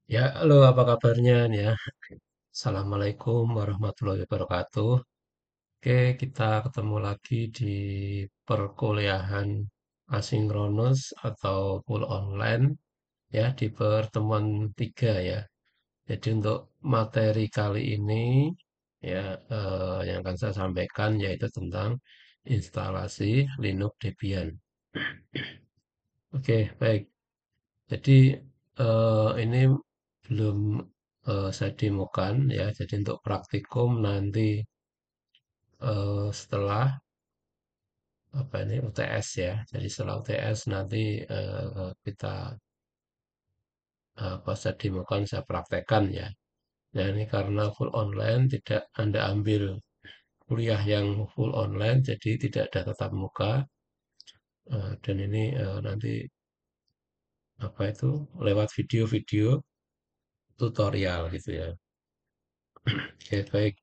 Ya, halo, apa kabarnya nih ya? Assalamualaikum warahmatullahi wabarakatuh. Oke, kita ketemu lagi di perkuliahan asinkronus atau full online ya di pertemuan tiga ya. Jadi untuk materi kali ini ya yang akan saya sampaikan yaitu tentang instalasi Linux Debian. Oke, baik. Jadi ini belum saya demokan ya. Jadi untuk praktikum nanti setelah apa ini UTS ya. Jadi setelah UTS nanti kita apa saya demokan saya praktekkan ya. Nah ini karena full online tidak Anda ambil kuliah yang full online jadi tidak ada tatap muka dan ini nanti apa itu lewat video-video tutorial gitu ya. Oke, baik.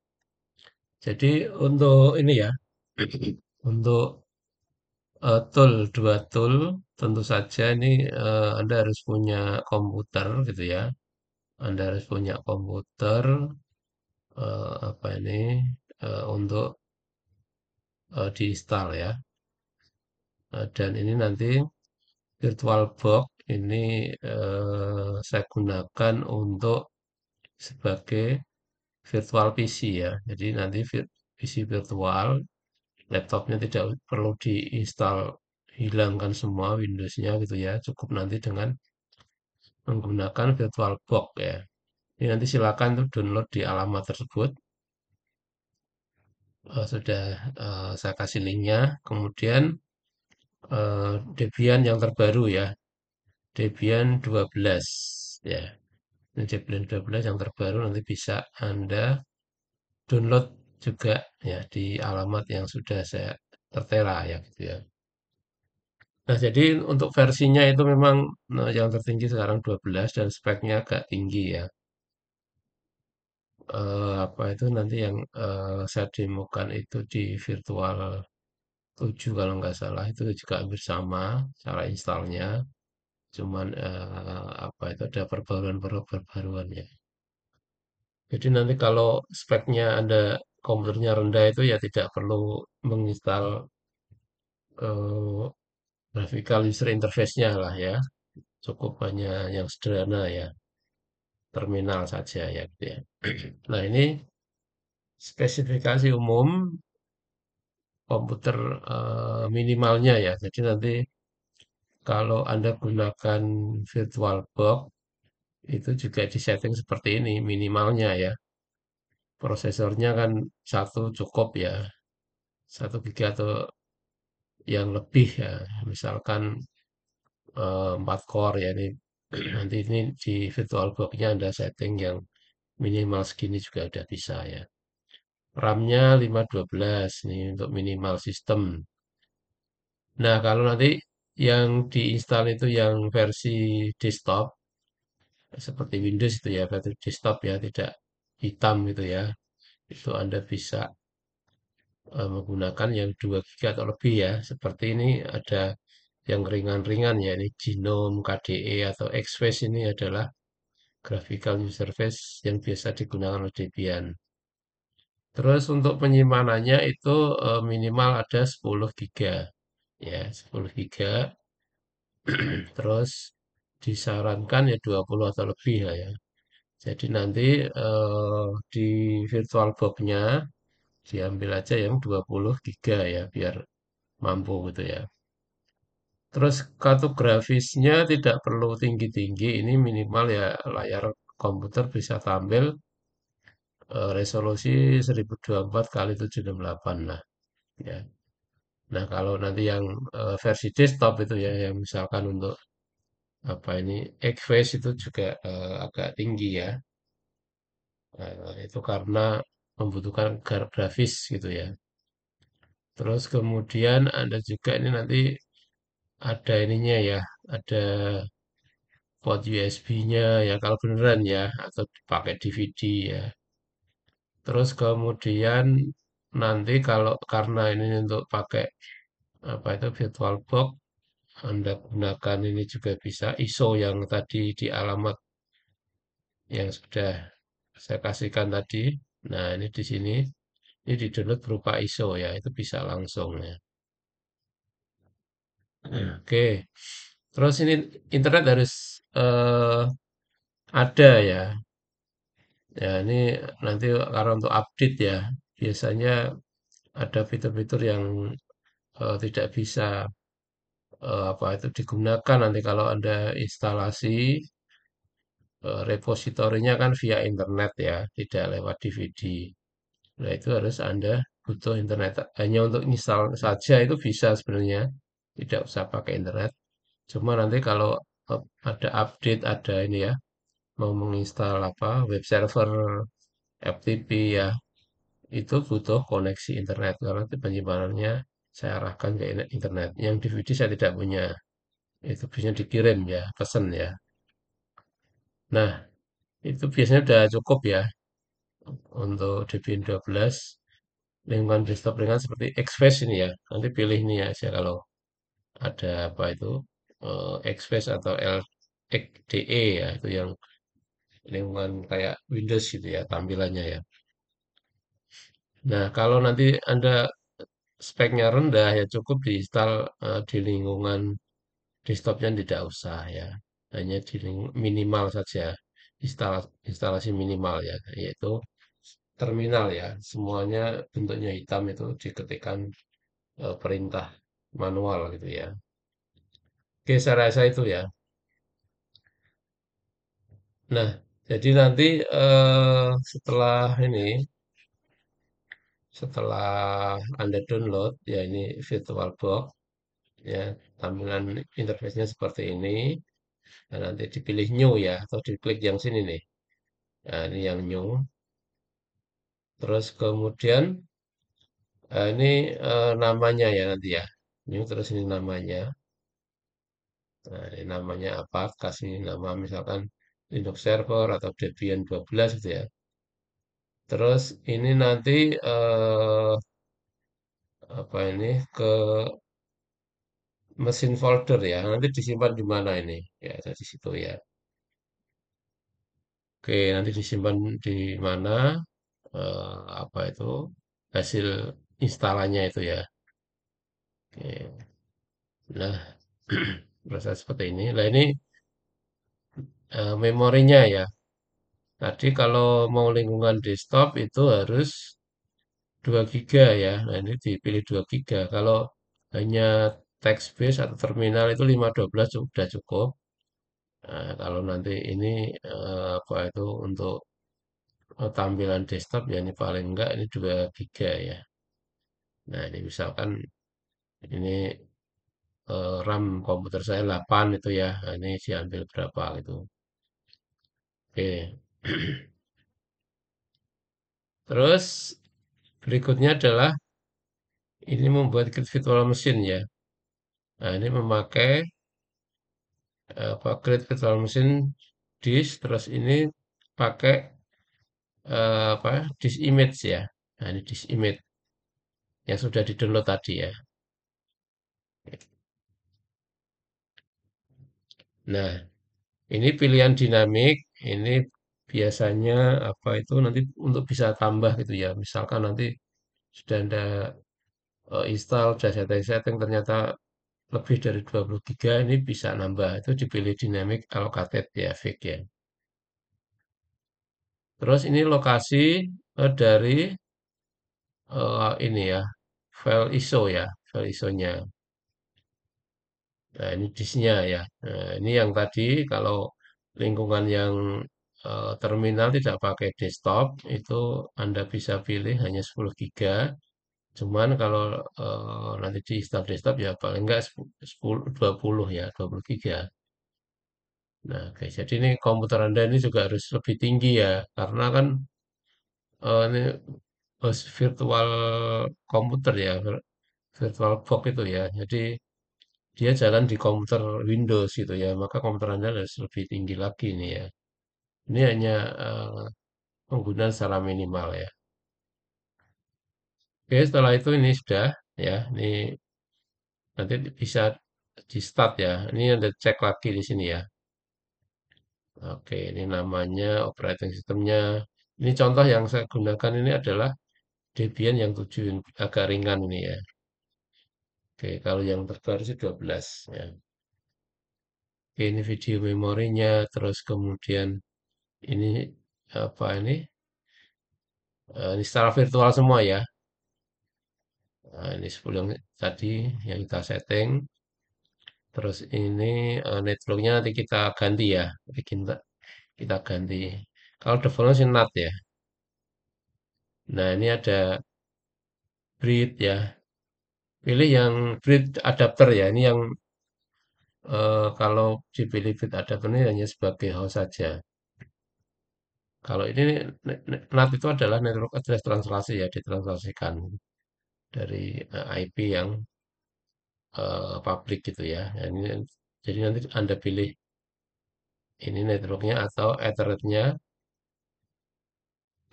Jadi untuk ini ya, untuk dua tool, tentu saja ini Anda harus punya komputer gitu ya. Anda harus punya komputer apa ini untuk diinstal ya. Dan ini nanti VirtualBox ini saya gunakan untuk sebagai virtual PC ya. Jadi nanti PC virtual laptopnya tidak perlu diinstal hilangkan semua Windows-nya gitu ya. Cukup nanti dengan menggunakan VirtualBox ya. Ini nanti silakan tuh download di alamat tersebut. Sudah saya kasih linknya. Kemudian Debian yang terbaru ya. Debian 12 ya. Ini Debian 12 yang terbaru nanti bisa Anda download juga ya di alamat yang sudah saya tertera ya gitu ya. Nah, jadi untuk versinya itu memang yang tertinggi sekarang 12 dan speknya agak tinggi ya. Apa itu nanti yang saya demokan itu di virtual 7 kalau nggak salah itu juga hampir sama cara installnya. Cuman apa itu ada perbaruan ya. Jadi nanti kalau speknya Anda komputernya rendah itu ya tidak perlu menginstal eh, graphical user interface-nya lah ya. Cukup hanya yang sederhana ya. Terminal saja ya gitu ya. Nah, ini spesifikasi umum komputer minimalnya ya. Jadi nanti kalau Anda gunakan VirtualBox itu juga disetting seperti ini minimalnya ya. Prosesornya kan satu cukup ya. 1 GB atau yang lebih ya. Misalkan 4 core ya ini nanti ini di VirtualBox-nya Anda setting yang minimal segini juga udah bisa ya. RAM-nya 512 nih untuk minimal sistem. Nah, kalau nanti yang diinstal itu yang versi desktop, seperti Windows itu ya, versi desktop ya, tidak hitam gitu ya. Itu Anda bisa menggunakan yang 2 GB atau lebih ya. Seperti ini ada yang ringan-ringan ya, ini Genome, KDE, atau Express ini adalah graphical user face yang biasa digunakan oleh Debian. Terus untuk penyimpanannya itu minimal ada 10 giga ya 10 giga terus disarankan ya 20 atau lebih lah ya. Jadi nanti di VirtualBox-nya diambil aja yang 20 giga ya biar mampu gitu ya. Terus kartu grafisnya tidak perlu tinggi-tinggi, ini minimal ya layar komputer bisa tampil resolusi 1024 kali 768 lah ya. Nah, kalau nanti yang versi desktop itu ya yang misalkan untuk apa ini X-Face itu juga agak tinggi ya. Itu karena membutuhkan grafis gitu ya. Terus kemudian ada juga ini nanti ada ininya ya, ada port USB-nya ya kalau beneran ya atau pakai DVD ya. Terus kemudian nanti kalau karena ini untuk pakai apa itu VirtualBox Anda gunakan ini juga bisa ISO yang tadi di alamat yang sudah saya kasihkan tadi. Nah, ini di sini, ini di-download berupa ISO ya, itu bisa langsung ya. Oke, terus ini internet harus ada ya. Ya, ini nanti karena untuk update ya, biasanya ada fitur-fitur yang tidak bisa apa itu digunakan nanti kalau Anda instalasi repositorinya kan via internet ya, tidak lewat DVD. Nah, itu harus Anda butuh internet. Hanya untuk install saja itu bisa sebenarnya, tidak usah pakai internet. Cuma nanti kalau ada update, ada ini ya, mau menginstal apa web server FTP ya, itu butuh koneksi internet karena nanti penyimpanannya saya arahkan ke internet. Yang DVD saya tidak punya, itu biasanya dikirim ya, pesan ya. Nah, itu biasanya udah cukup ya untuk Debian 12 lingkungan desktop ringan seperti Xfast ini ya. Nanti pilih ini aja kalau ada apa itu Xfast atau LXDE ya, itu yang lingkungan kayak Windows gitu ya tampilannya ya. Nah, kalau nanti Anda speknya rendah ya cukup diinstal di lingkungan desktopnya tidak usah ya. Hanya di minimal saja instalasi minimal ya, yaitu terminal ya. Semuanya bentuknya hitam itu diketikkan perintah manual gitu ya. Oke, saya rasa itu ya. Nah, jadi nanti setelah ini, setelah Anda download, ya ini VirtualBox, ya tampilan interface-nya seperti ini. Nah, nanti dipilih New ya, atau diklik yang sini nih. Nah, ini yang New. Terus kemudian ini namanya ya nanti ya. New terus ini namanya. Nah, ini namanya apa? Kasih nama misalkan Linux Server atau Debian 12 gitu ya. Terus ini nanti apa ini ke mesin folder ya. Nanti disimpan di mana ini? Ya, ada di situ ya. Oke, nanti disimpan di mana? Apa itu? Hasil instalannya itu ya. Oke. Nah, proses seperti ini. Nah, ini memorinya ya. Tadi kalau mau lingkungan desktop itu harus 2 giga ya. Nah, ini dipilih 2 giga. Kalau hanya text base atau terminal itu 512 sudah cukup. Nah, kalau nanti ini apa itu untuk tampilan desktop ya ini paling enggak ini 2 giga ya. Nah, ini misalkan ini RAM komputer saya 8 itu ya. Nah, ini diambil berapa gitu. Oke. Terus berikutnya adalah ini membuat virtual machine ya. Nah, ini memakai apa create virtual machine disk terus ini pakai apa disk image ya. Nah, ini disk image yang sudah di-download tadi ya. Nah, ini pilihan dinamik, ini biasanya apa itu nanti untuk bisa tambah gitu ya. Misalkan nanti sudah Anda install, sudah setting-setting ternyata lebih dari 20 giga ini bisa nambah. Itu dipilih dynamic allocated ya, fix ya. Terus ini lokasi dari ini ya, file ISO ya, file ISO-nya. Nah, ini disknya ya. Nah, ini yang tadi kalau lingkungan yang terminal tidak pakai desktop itu Anda bisa pilih hanya 10 giga. Cuman kalau nanti di install desktop ya paling enggak 10, 20 ya, 20 giga. Nah, oke, jadi ini komputer Anda ini juga harus lebih tinggi ya, karena kan ini virtual komputer ya, virtual box itu ya. Jadi dia jalan di komputer Windows gitu ya, maka komputer Anda harus lebih tinggi lagi nih ya. Ini hanya penggunaan secara minimal ya. Oke, setelah itu ini sudah ya, ini nanti bisa di start ya. Ini ada cek lagi di sini ya. Oke, ini namanya operating systemnya. Ini contoh yang saya gunakan ini adalah Debian yang 7 agak ringan ini ya. Oke, kalau yang terbaru sih 12 ya. Oke, ini video memorinya, terus kemudian ini apa ini? Ini secara virtual semua ya. Nah, ini 10 yang tadi yang kita setting. Terus ini networknya nanti kita ganti ya. Bikin kita ganti. Kalau defaultnya sih NAT ya. Nah, ini ada bridge ya. Pilih yang bridge adapter ya. Ini yang kalau dipilih bridge adapter ini hanya sebagai host saja. Kalau ini NAT itu adalah network address translasi ya, ditranslasikan dari IP yang public gitu ya. Nah, ini jadi nanti Anda pilih ini networknya atau Ethernet-nya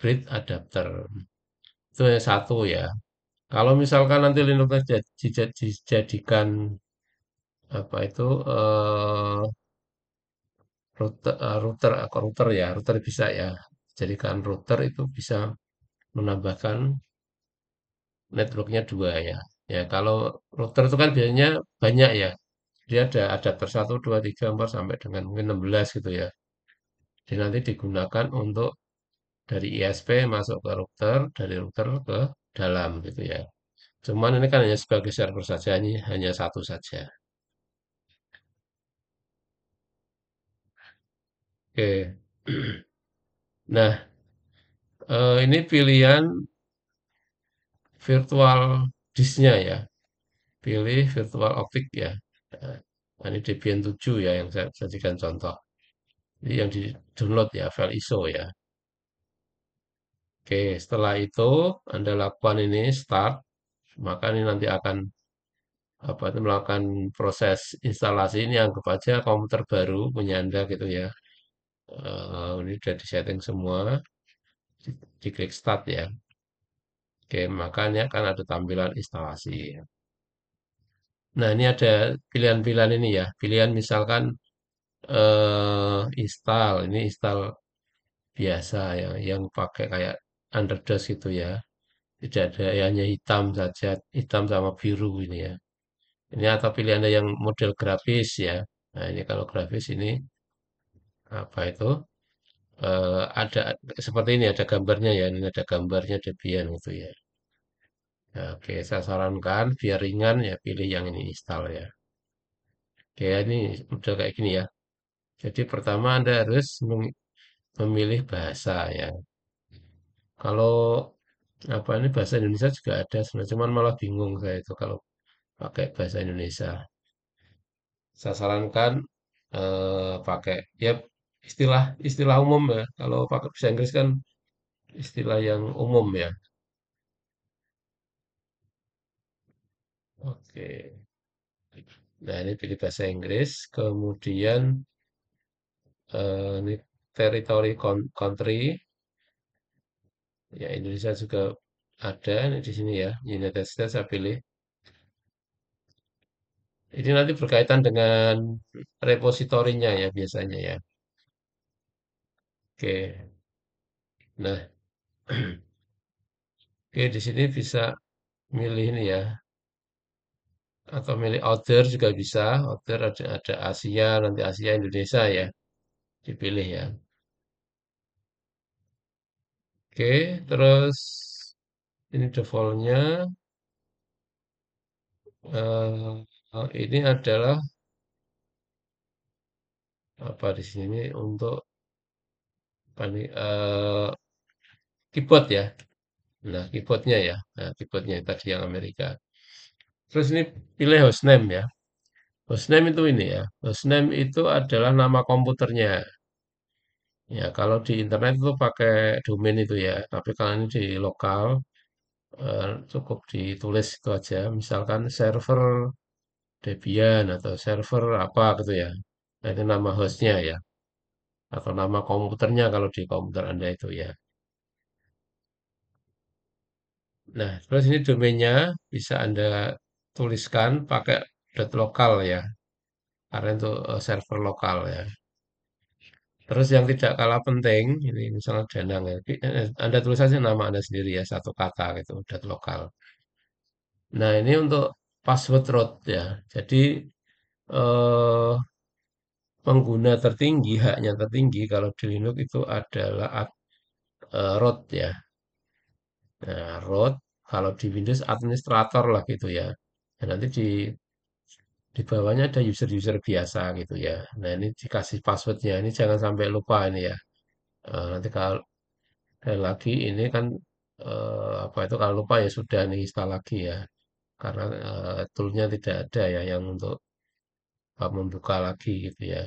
bridge adapter. Itu yang satu ya. Kalau misalkan nanti Linux dijadikan apa itu router ya, router bisa ya. Jadikan router itu bisa menambahkan networknya dua ya. Ya kalau router itu kan biasanya banyak ya. Dia ada adapter 1, 2, 3, 4 sampai dengan mungkin 16 gitu ya. Jadi nanti digunakan untuk dari ISP masuk ke router, dari router ke dalam gitu ya. Cuman ini kan hanya sebagai server saja, ini hanya satu saja. Oke. Nah, ini pilihan virtual disknya ya. Pilih virtual optik ya. Nah, ini Debian 7 ya yang saya sajikan contoh. Jadi yang di download ya, file ISO ya. Oke, setelah itu Anda lakukan ini start, maka ini nanti akan apa itu melakukan proses instalasi. Ini anggap aja komputer baru punya Anda gitu ya. Ini sudah disetting semua, diklik start ya. Oke, makanya akan ada tampilan instalasi. Nah, ini ada pilihan-pilihan ini ya. Pilihan misalkan install, ini install biasa ya, yang pakai kayak underdose gitu ya. Tidak ada ya, hanya hitam saja, hitam sama biru ini ya. Ini atau pilih Anda yang model grafis ya. Nah, ini kalau grafis ini apa itu? Ada seperti ini ada gambarnya ya. Ini ada gambarnya Debian gitu ya. Nah, oke, saya sarankan biar ringan ya pilih yang ini install ya. Oke, ini udah kayak gini ya. Jadi pertama Anda harus memilih bahasa ya. Kalau apa ini bahasa Indonesia juga ada sebenarnya, cuman malah bingung saya itu kalau pakai bahasa Indonesia. Saya sarankan pakai ya istilah istilah umum ya. Kalau pakai bahasa Inggris kan istilah yang umum ya. Oke. Nah, ini pilih bahasa Inggris, kemudian ini territory country, ya Indonesia juga ada ini di sini ya. United States saya pilih. Ini nanti berkaitan dengan repositorinya ya biasanya ya. Oke. Nah, oke di sini bisa milih ini ya, atau milih outer juga bisa. Outer ada Asia, nanti Asia Indonesia ya, dipilih ya. Oke, terus ini defaultnya ini adalah apa di sini untuk apa nih, keyboard ya. Nah, keyboardnya ya. Nah, keyboardnya tadi yang Amerika. Terus ini pilih hostname ya. Hostname itu ini ya. Hostname itu adalah nama komputernya. Ya, kalau di internet itu pakai domain itu ya. Tapi kalau ini di lokal cukup ditulis itu aja. Misalkan server Debian atau server apa gitu ya. Nah, itu nama hostnya ya. Atau nama komputernya kalau di komputer Anda itu ya. Nah, terus ini domainnya bisa Anda tuliskan pakai .lokal ya. Karena itu server lokal ya. Terus yang tidak kalah penting, ini misalnya Danang ya, Anda tulis saja nama Anda sendiri ya, satu kata gitu, dat lokal. Nah, ini untuk password root ya. Jadi eh, pengguna tertinggi, haknya tertinggi kalau di Linux itu adalah root ya. Nah, root kalau di Windows administrator lah gitu ya. Dan nanti di bawahnya ada user-user biasa gitu ya. Nah, ini dikasih passwordnya. Ini jangan sampai lupa ini ya. Nanti kalau sekali lagi ini kan apa itu kalau lupa ya sudah nih install lagi ya. Karena toolnya tidak ada ya yang untuk membuka lagi gitu ya.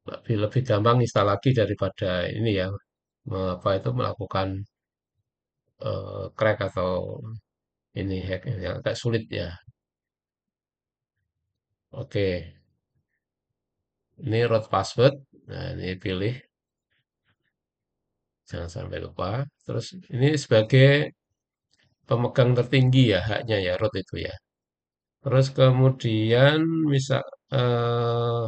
Lebih lebih gampang install lagi daripada ini ya apa itu melakukan crack atau ini hack yang agak sulit ya. Oke, ini root password. Nah, ini pilih, jangan sampai lupa. Terus ini sebagai pemegang tertinggi ya haknya ya root itu ya. Terus kemudian misal eh,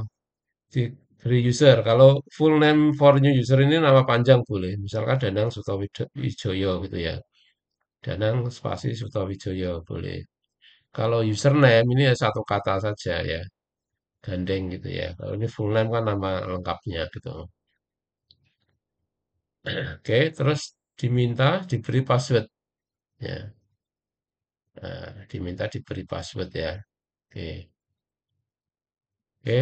diberi user. Kalau full name for new user ini nama panjang boleh. Misalkan Danang Sutawijoyo gitu ya. Danang spasi Sutawijoyo boleh. Kalau username ini ya satu kata saja ya. Gandeng gitu ya. Kalau ini full name kan nama lengkapnya gitu. Oke, terus diminta diberi password ya. Nah, diminta diberi password ya. Oke. Oke,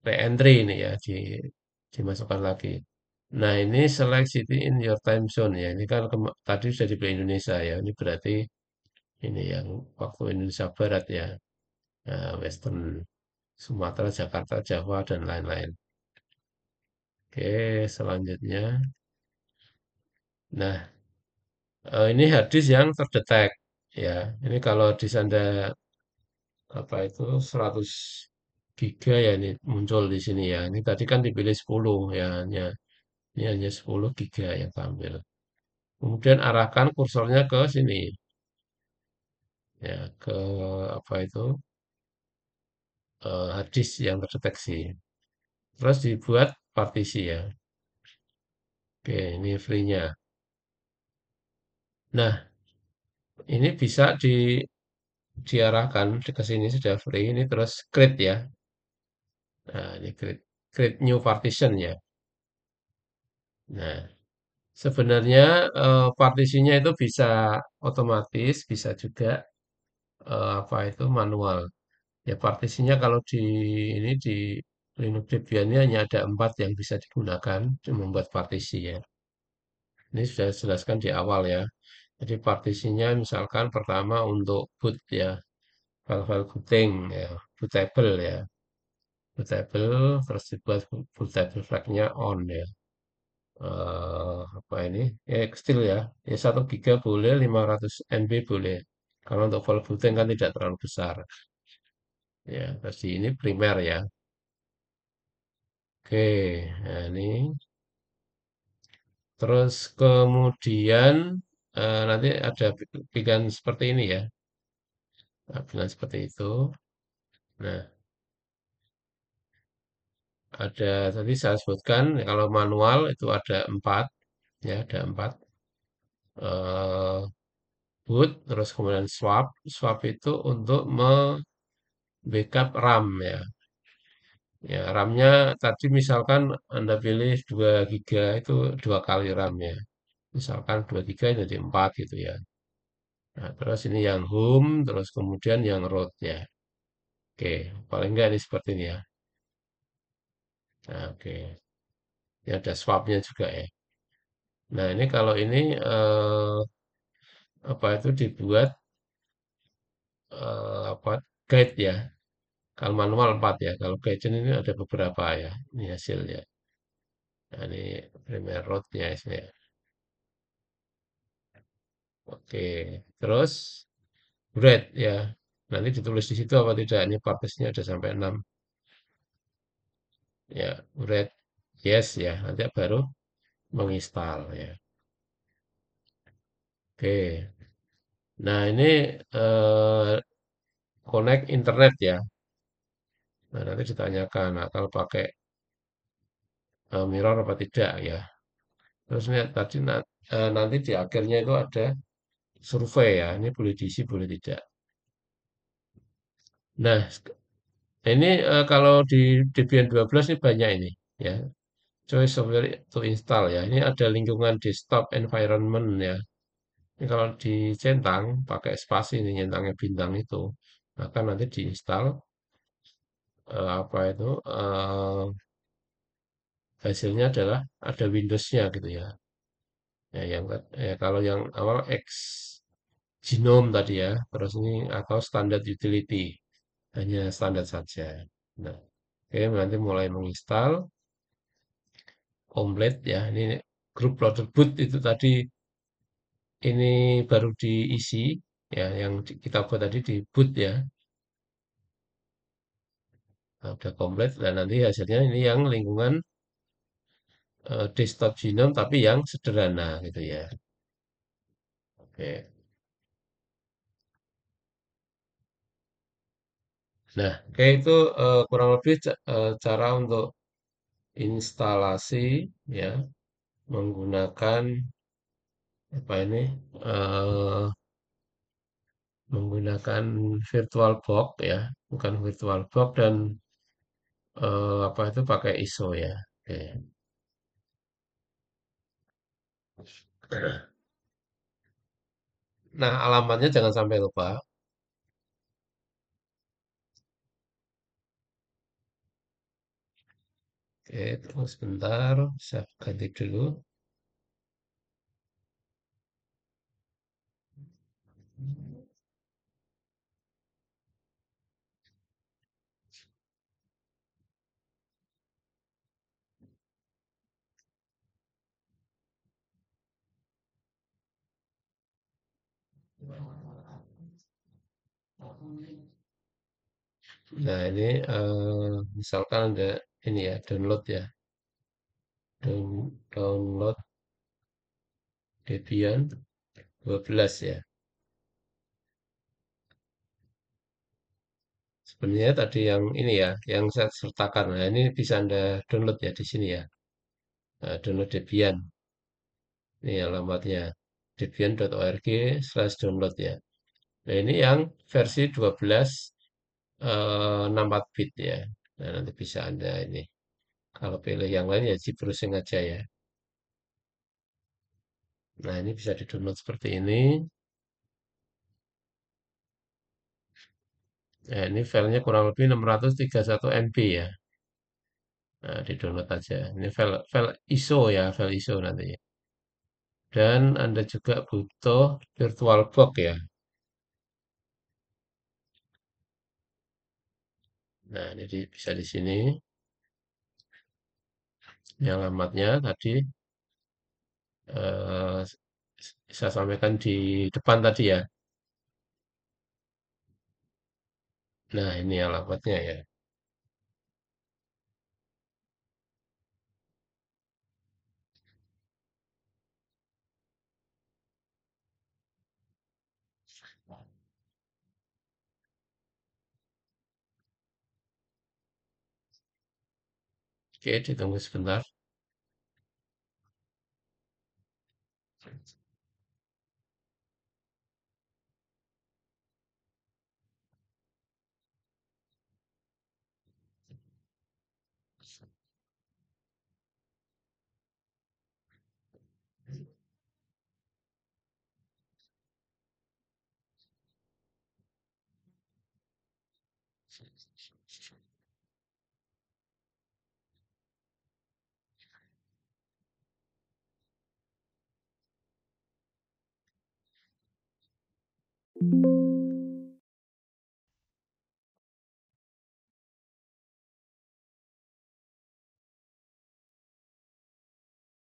re-entry ini ya dimasukkan lagi. Nah, ini select city in your time zone ya. Ini kan tadi sudah diberi Indonesia ya. Ini berarti ini yang waktu Indonesia Barat ya. Nah, Western Sumatera, Jakarta, Jawa dan lain-lain. Oke, selanjutnya. Nah, ini hard disk yang terdetek ya. Ini kalau di Anda apa itu 100 giga ya ini muncul di sini ya. Ini tadi kan dipilih 10 ya hanya ini hanya 10 giga yang tampil. Kemudian arahkan kursornya ke sini ya ke apa itu hard disk yang terdeteksi. Terus dibuat partisi ya. Oke, ini free-nya. Nah, ini bisa diarahkan ke sini sudah free ini terus create ya. Nah, ini create new partition ya. Nah, sebenarnya partisinya itu bisa otomatis, bisa juga apa itu manual. Ya partisinya kalau di ini di Linux Debian ini hanya ada 4 yang bisa digunakan untuk membuat partisi ya. Ini sudah dijelaskan di awal ya. Jadi partisinya misalkan pertama untuk boot ya, file-file booting ya, bootable ya, bootable terus dibuat bootable flag-nya on ya. Apa ini? Ya kecil ya. Ya 1 giga boleh, 500 MB boleh. Kalau untuk file booting kan tidak terlalu besar. Ya, terus ini primer ya. Oke, nah ini terus kemudian nanti ada pilihan seperti ini ya. Nah, pilihan seperti itu. Nah, ada tadi saya sebutkan kalau manual itu ada 4 ya, ada 4 eh, boot terus kemudian swap. Swap itu untuk backup RAM ya. Ya, RAM-nya tadi misalkan Anda pilih 2 giga itu 2 kali RAM ya. Misalkan 2 giga jadi 4 gitu ya. Nah, terus ini yang home, terus kemudian yang root ya. Oke, paling enggak ini seperti ini ya. Nah, oke. Ini ada swapnya juga ya. Nah, ini kalau ini apa itu dibuat apa guide ya. Kalau manual 4 ya. Kalau guide ini ada beberapa ya. Ini hasilnya. Nah, ini primer root-nya ya. Oke. Terus bread ya. Nanti ditulis di situ apa tidak. Ini partisinya ada sampai 6. Ya, bread. Yes ya. Nanti baru menginstal ya. Oke. Nah, ini connect internet ya. Nah, nanti ditanyakan. Nah, kalau pakai mirror apa tidak ya. Terus lihat tadi nanti di akhirnya itu ada survei ya. Ini boleh diisi, boleh tidak. Nah, ini kalau di Debian 12 ini banyak ini ya. Choice software to install ya. Ini ada lingkungan desktop environment ya. Ini kalau dicentang pakai spasi ini nyentangnya bintang itu, maka nanti diinstal apa itu hasilnya adalah ada Windows-nya gitu ya. Ya, kalau yang awal X Genome tadi ya, terus ini atau standar utility hanya standar saja. Nah, oke nanti mulai menginstal komplit ya. Ini grup loader boot itu tadi ini baru diisi ya, yang kita buat tadi di boot ya. Nah, udah komplit dan nanti hasilnya ini yang lingkungan desktop Genome tapi yang sederhana gitu ya. Oke. Nah, kayak itu kurang lebih cara untuk instalasi ya menggunakan apa ini eh, menggunakan VirtualBox ya, bukan VirtualBox dan apa itu pakai ISO ya. Oke. Nah, alamatnya jangan sampai lupa. Oke, terus sebentar, saya ganti dulu. Nah, ini misalkan ada ini ya, download ya. Download Debian 12 ya. Sebenarnya tadi yang ini ya, yang saya sertakan. Nah, ini bisa Anda download ya di sini ya. Nah, download Debian. Ini alamatnya debian.org/download ya. Nah, ini yang versi 12 64 bit ya. Nah, nanti bisa Anda ini. Kalau pilih yang lain ya zip browsing aja ya. Nah, ini bisa di-download seperti ini. Nah, ini filenya kurang lebih 631 MB ya. Nah, di-download aja. Ini file ISO ya, file ISO nanti. Dan Anda juga butuh VirtualBox ya. Nah, ini bisa di sini. Ini alamatnya tadi eh, saya sampaikan di depan tadi ya. Nah, ini alamatnya ya. Oke, ditunggu sebentar.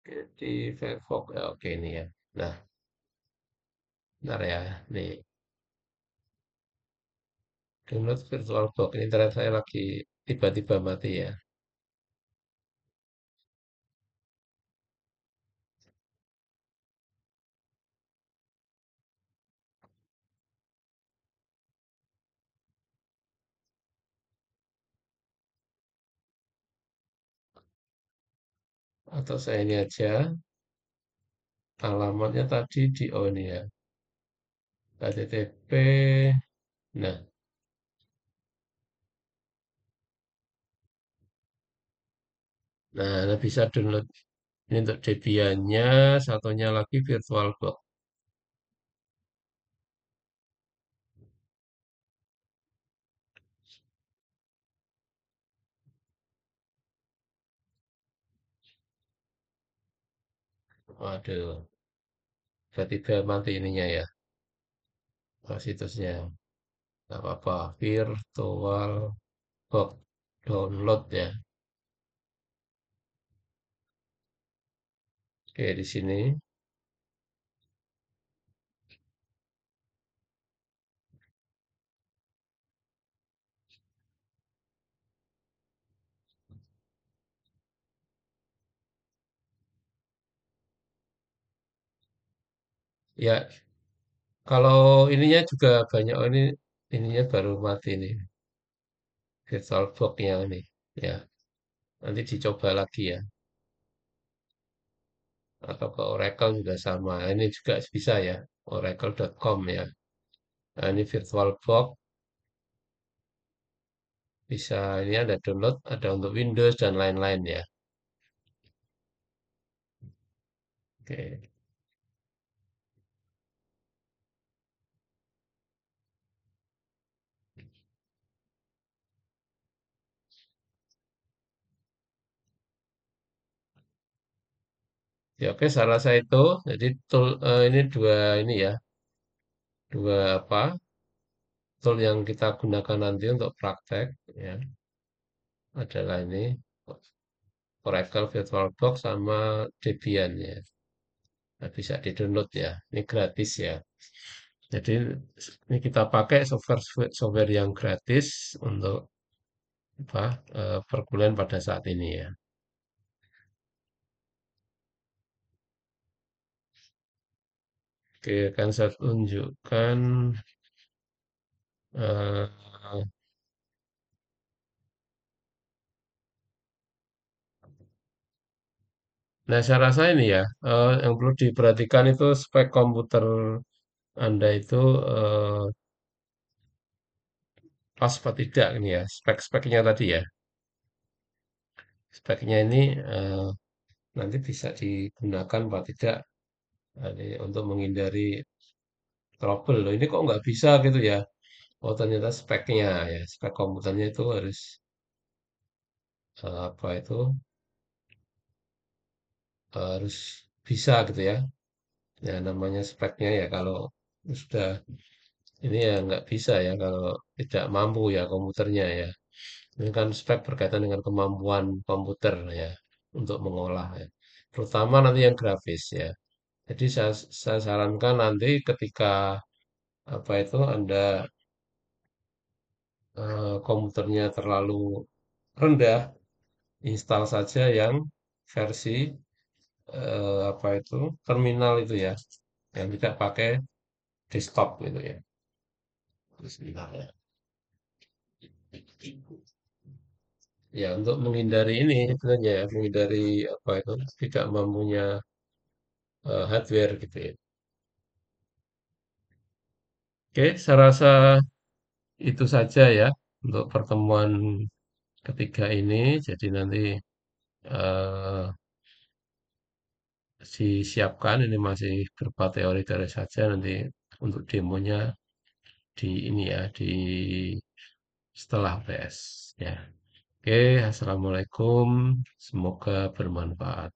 Oke, di Firefox ya, oke ini ya. Nah, bentar ya. Nih, download VirtualBox. Ini internet saya lagi tiba-tiba mati ya. Atau saya ini aja, alamatnya tadi di, oh ini ya, HTTP. Nah, nah, Anda bisa download ini untuk Debian-nya, satunya lagi VirtualBox. Waduh, tiba-tiba mati ininya ya, situsnya. Nggak apa-apa, VirtualBox download ya. Oke, di sini. Ya, kalau ininya juga banyak, oh ini ininya baru mati nih, VirtualBox-nya ini. Ya, nanti dicoba lagi ya. Atau ke Oracle juga sama. Ini juga bisa ya, oracle.com ya. Nah, ini VirtualBox bisa ini ada download, ada untuk Windows dan lain-lain ya. Oke. Ya, oke, saya rasa itu. Jadi ini dua ini ya, dua apa? Tool yang kita gunakan nanti untuk praktek ya adalah ini Oracle VirtualBox sama Debian ya. Nah, bisa di-download ya. Ini gratis ya. Jadi ini kita pakai software software yang gratis untuk apa perkuliahan pada saat ini ya. Oke, akan saya tunjukkan. eh, nah, saya rasa ini ya, yang perlu diperhatikan itu spek komputer Anda itu pas apa tidak ini ya, spek-speknya tadi ya. Speknya ini nanti bisa digunakan apa tidak ini untuk menghindari trouble. Loh, ini kok nggak bisa gitu ya. Oh, ternyata speknya ya, spek komputernya itu harus apa itu harus bisa gitu ya. Ya namanya speknya ya kalau sudah ini ya nggak bisa ya kalau tidak mampu ya komputernya ya. Ini kan spek berkaitan dengan kemampuan komputer ya untuk mengolah ya. Terutama nanti yang grafis ya. Jadi saya sarankan nanti ketika apa itu Anda komputernya terlalu rendah, install saja yang versi apa itu terminal itu ya, yang tidak pakai desktop gitu ya. Bismillah ya. Ya, untuk menghindari ini itu saja ya, menghindari apa itu tidak mampunya hardware gitu ya. Oke, saya rasa itu saja ya untuk pertemuan ketiga ini. Jadi nanti eh, disiapkan ini masih berupa teori-teori saja nanti untuk demonya di ini ya di setelah PS ya. Oke, assalamualaikum. Semoga bermanfaat.